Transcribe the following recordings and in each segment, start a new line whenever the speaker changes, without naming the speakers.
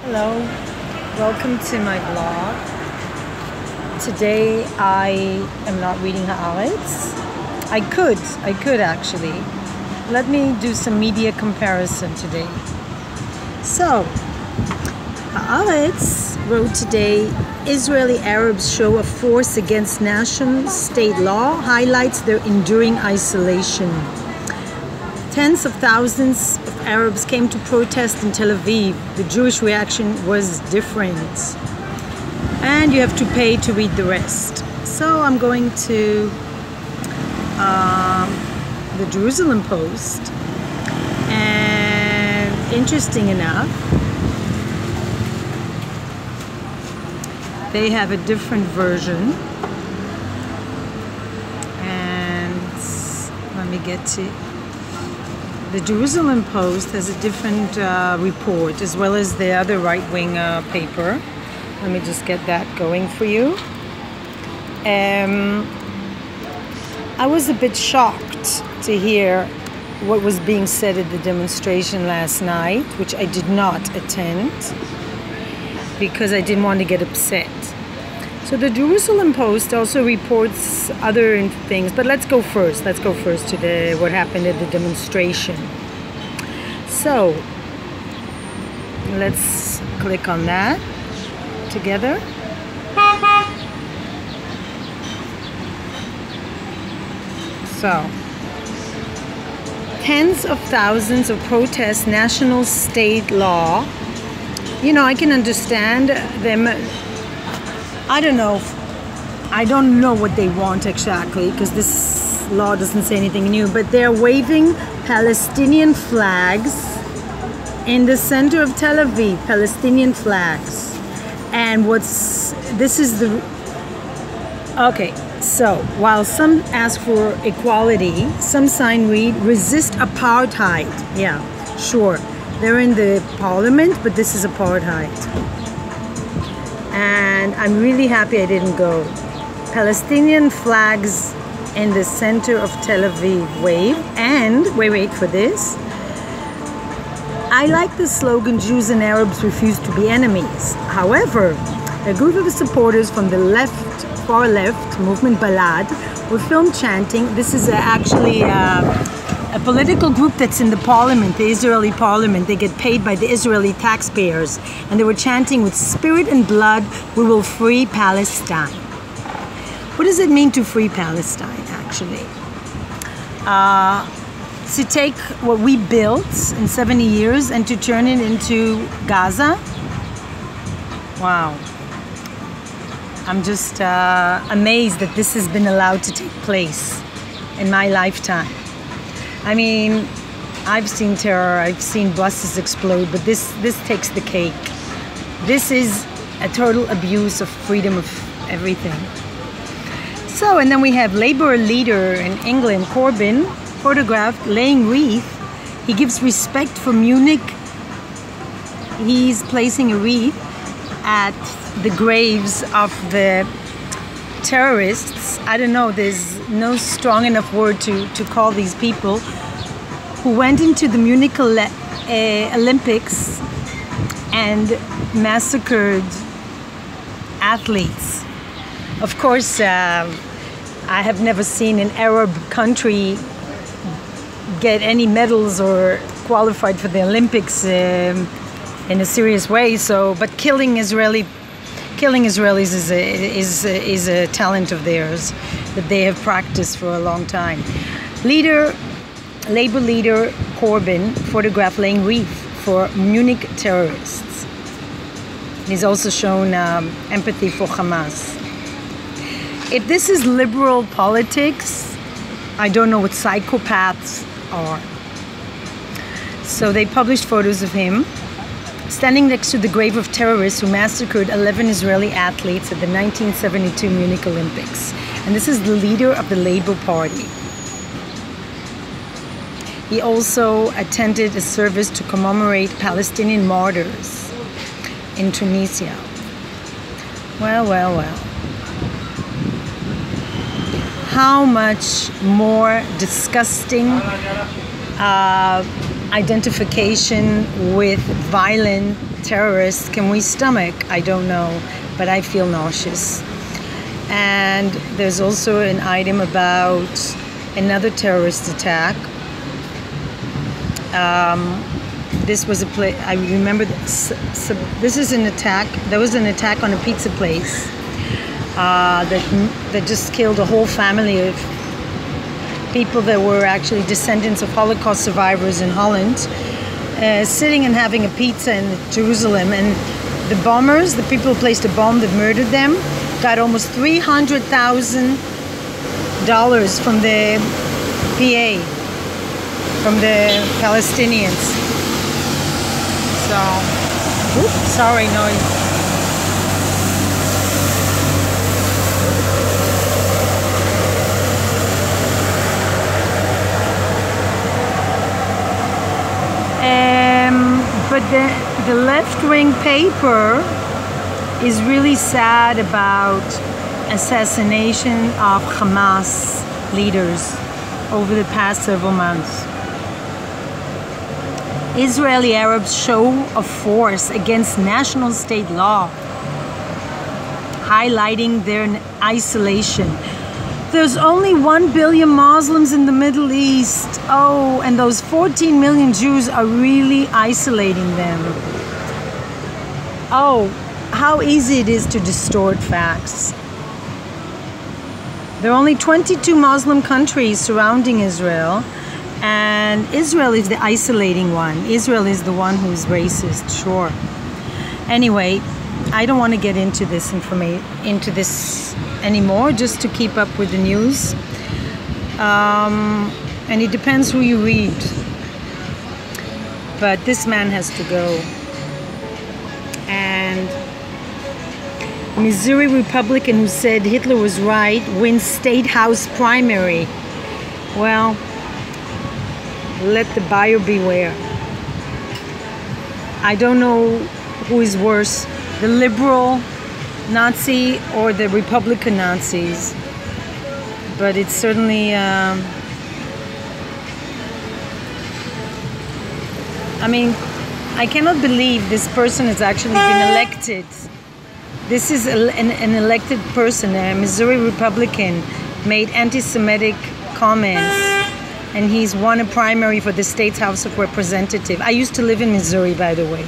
Hello, welcome to my vlog. Today I am not reading Haaretz. I could actually. Let me do some media comparison today. So, Haaretz wrote today, Israeli Arabs show a force against nation-state law, highlights their enduring isolation. Tens of thousands of Arabs came to protest in Tel Aviv. The Jewish reaction was different. And you have to pay to read the rest. So I'm going to the Jerusalem Post. And interesting enough, they have a different version. And let me get to the Jerusalem Post has a different report, as well as the other right-wing paper. Let me just get that going for you. I was a bit shocked to hear what was being said at the demonstration last night, which I did not attend because I didn't want to get upset. So the Jerusalem Post also reports other things, but let's go first. Let's go first to what happened at the demonstration. So let's click on that together. So, tens of thousands of protests, national state law. You know, I can understand them. I don't know what they want exactly, because this law doesn't say anything new, but they're waving Palestinian flags in the center of Tel Aviv, Palestinian flags. And okay, so while some ask for equality, some sign read, resist apartheid. Yeah, sure. They're in the parliament, but this is apartheid. And I'm really happy I didn't go. Palestinian flags in the center of Tel Aviv wave. And, wait for this. I like the slogan, Jews and Arabs refuse to be enemies. However, a group of supporters from the far left movement, Balad, were filmed chanting. This is actually a political group that's in the parliament, the Israeli parliament. They get paid by the Israeli taxpayers. And they were chanting, with spirit and blood, we will free Palestine. What does it mean to free Palestine, actually? To take what we built in 70 years and to turn it into Gaza? Wow. I'm just amazed that this has been allowed to take place in my lifetime. I mean, I've seen terror, I've seen buses explode, but this takes the cake. This is a total abuse of freedom of everything. So, and then we have Labour leader in England, Corbyn, photographed laying wreath. He gives respect for Munich. He's placing a wreath at the graves of the terrorists. I don't know, there's no strong enough word to call these people who went into the Munich Olympics and massacred athletes. Of course, I have never seen an Arab country get any medals or qualified for the Olympics in a serious way. So, but killing Israelis is a talent of theirs that they have practiced for a long time. Labour leader Corbyn photographed laying wreath for Munich terrorists. He's also shown empathy for Hamas. If this is liberal politics, I don't know what psychopaths are. So they published photos of him standing next to the grave of terrorists who massacred 11 Israeli athletes at the 1972 Munich Olympics. And this is the leader of the Labour Party. He also attended a service to commemorate Palestinian martyrs in Tunisia. Well. How much more disgusting identification with violent terrorists can we stomach? I don't know, but I feel nauseous. And there's also an item about another terrorist attack. This was a place, I remember this is an attack. There was an attack on a pizza place that just killed a whole family of people that were actually descendants of Holocaust survivors in Holland, sitting and having a pizza in Jerusalem. And the bombers, the people who placed a bomb that murdered them, got almost $300,000 from the PA, from the Palestinians. So, oops, sorry, noise. But the left-wing paper is really sad about assassination of Hamas leaders over the past several months. Israeli Arabs show of force against national state law, highlighting their isolation. There's only 1 billion Muslims in the Middle East. Oh, and those 14 million Jews are really isolating them. Oh, how easy it is to distort facts. There are only 22 Muslim countries surrounding Israel, and Israel is the isolating one. Israel is the one who's racist, sure. Anyway, I don't want to get into this anymore, just to keep up with the news. And it depends who you read. But this man has to go. And Missouri Republican who said Hitler was right wins State House primary. Well, let the buyer beware. I don't know who is worse, the liberal Nazi or the Republican Nazis, but it's certainly I mean, I cannot believe this person has actually been elected. This is an elected person, a Missouri Republican, made anti-Semitic comments, and he's won a primary for the State's House of Representatives. I used to live in Missouri, by the way.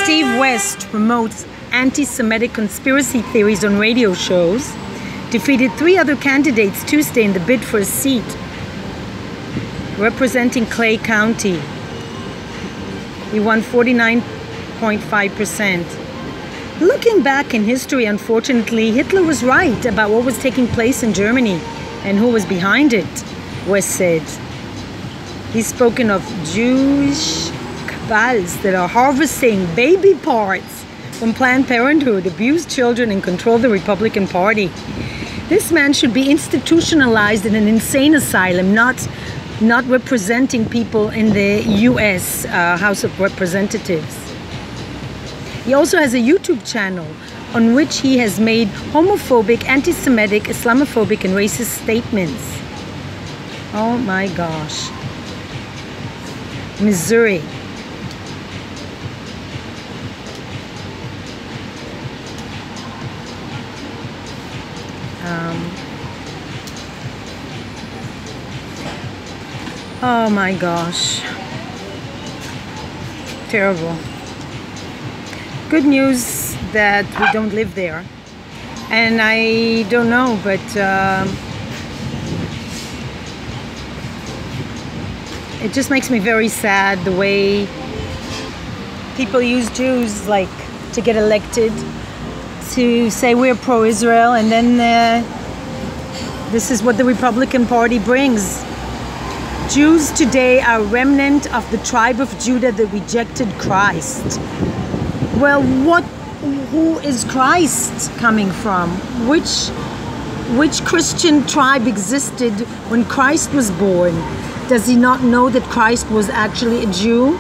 Steve West promotes anti-Semitic conspiracy theories on radio shows, defeated 3 other candidates Tuesday in the bid for a seat representing Clay County. He won 49.5%. Looking back in history, unfortunately, Hitler was right about what was taking place in Germany and who was behind it, West said. He's spoken of Jewish cabals that are harvesting baby parts from Planned Parenthood, abuse children, and control the Republican Party. This man should be institutionalized in an insane asylum, not representing people in the U.S. House of Representatives. He also has a YouTube channel on which he has made homophobic, anti-Semitic, Islamophobic, and racist statements. Oh my gosh. Missouri. Oh my gosh. Terrible. Good news that we don't live there. And I don't know, but it just makes me very sad the way people use Jews like to get elected, to say we're pro-Israel, and then this is what the Republican Party brings. Jews today are a remnant of the tribe of Judah that rejected Christ. Well, who is Christ coming from? Which Christian tribe existed when Christ was born? Does he not know that Christ was actually a Jew?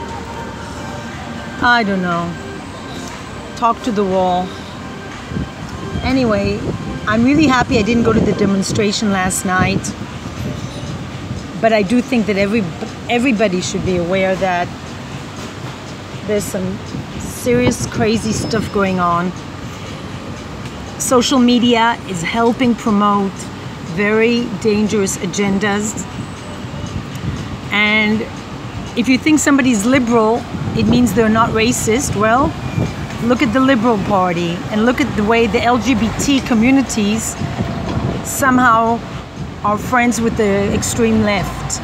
I don't know. Talk to the wall. Anyway, I'm really happy I didn't go to the demonstration last night. But I do think that everybody should be aware that there's some serious, crazy stuff going on. Social media is helping promote very dangerous agendas. And if you think somebody's liberal, it means they're not racist. Well, look at the Liberal Party and look at the way the LGBT communities somehow are friends with the extreme left.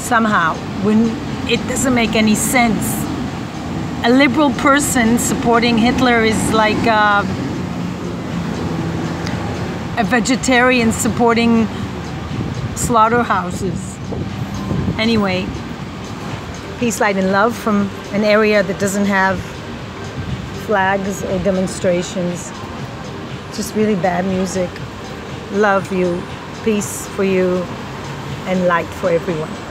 Somehow, when it doesn't make any sense. A liberal person supporting Hitler is like a vegetarian supporting slaughterhouses. Anyway, peace, light, and love from an area that doesn't have flags or demonstrations. Just really bad music. Love you. Peace for you and light for everyone.